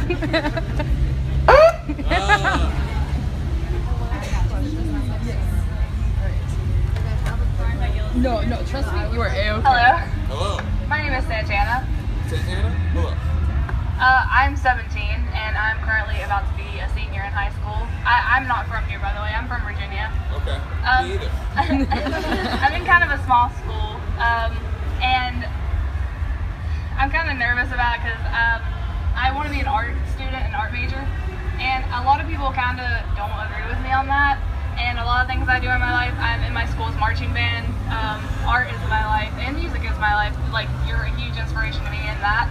No, trust me, you are A-okay. Hello. Hello. My name is Santana. Santana? Hello. I'm 17 and I'm currently about to be a senior in high school. I'm not from here, by the way. I'm from Virginia. Okay. Me either. I'm in kind of a small school, and I'm kind of nervous about it because I want to be an art student, an art major, and a lot of people kind of don't agree with me on that. And a lot of things I do in my life, I'm in my school's marching band. Art is my life, and music is my life. Like, you're a huge inspiration to me in that.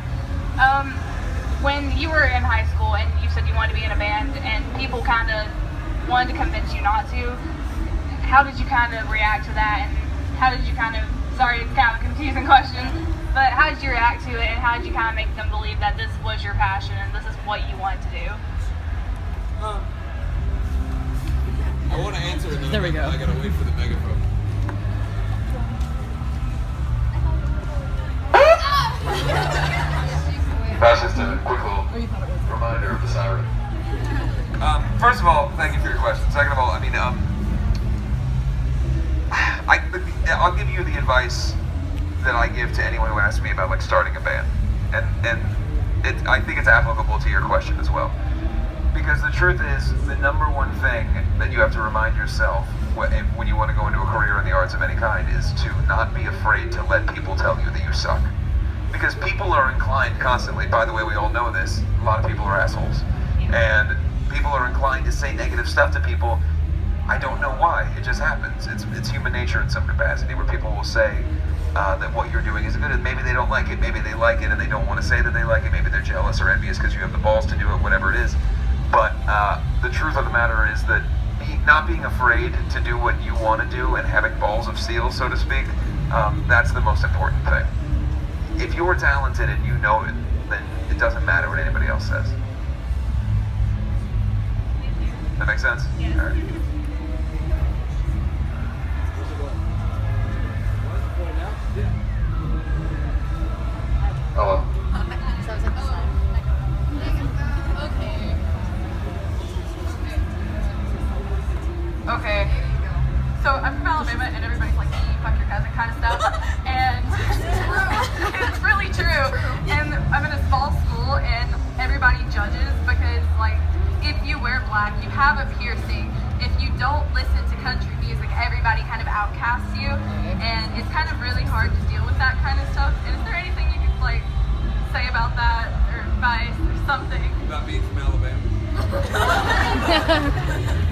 When you were in high school and you said you wanted to be in a band, and people kind of wanted to convince you not to, how did you kind of react to that? And how did you kind of, sorry, it's kind of a confusing question, but how did you react to it, and how did you kind of make them believe that this was your passion and this is what you wanted to do? I want to answer it, There we go. I gotta wait for the megaphone. That's just a quick little reminder of the siren. First of all, thank you for your question. Second of all, I mean, I'll give you the advice that I give to anyone who asks me about like starting a band, and I think it's applicable to your question as well. Because the truth is, the number one thing that you have to remind yourself when you want to go into a career in the arts of any kind is to not be afraid to let people tell you that you suck. Because people are inclined constantly, by the way, we all know this, a lot of people are assholes. And people are inclined to say negative stuff to people. I don't know why, it just happens. It's human nature in some capacity where people will say that what you're doing isn't good, and maybe they don't like it, maybe they like it and they don't want to say that they like it, maybe they're jealous or envious because you have the balls to do it, whatever it is. But the truth of the matter is that not being afraid to do what you want to do and having balls of steel, so to speak, that's the most important thing. If you're talented and you know it, then it doesn't matter what anybody else says. That make sense? Yeah. All right. Hello. Okay. So I'm from Alabama, and everybody's like, "You fuck your cousin," kind of stuff, and it's really true. And I'm in a small school, and everybody judges because, like, if you wear black, you have a piercing. If you don't listen to country music, everybody kind of outcasts you, and it's kind of really hard to deal with that kind of stuff. And is there anything you could like say about that, or advice, or something? About being from Alabama.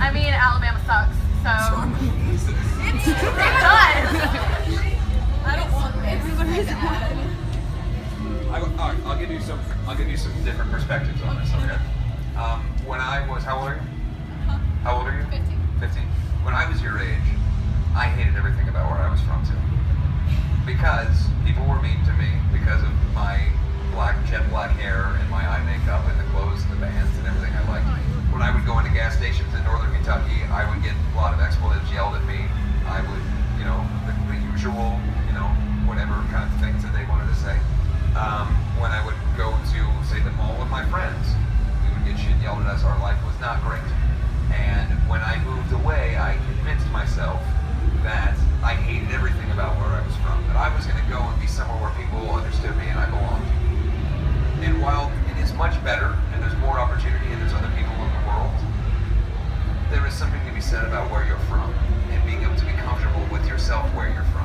I mean, Alabama sucks, so it does. I don't want this. Alright, I'll give you some different perspectives on this, okay? When I was, how old are you? How old are you? 15. When I was your age, I hated everything about where I was from too. Because people were mean to me because of my jet black hair and my eye makeup and the clothes and the bands and everything I liked. When I would go into gas stations in northern Kentucky, I would get a lot of expletives yelled at me. I would, the usual, whatever kind of things that they wanted to say. When I would go to, say, the mall with my friends, we would get shit yelled at us. Our life was not great. And when I moved away, I convinced myself that I hated everything about where I was from. That I was going to go and be somewhere where people understood me and I belonged. And while it is much better, and there's more opportunity, and there's other people in the world, there is something to be said about where you're from, and being able to be comfortable with yourself where you're from.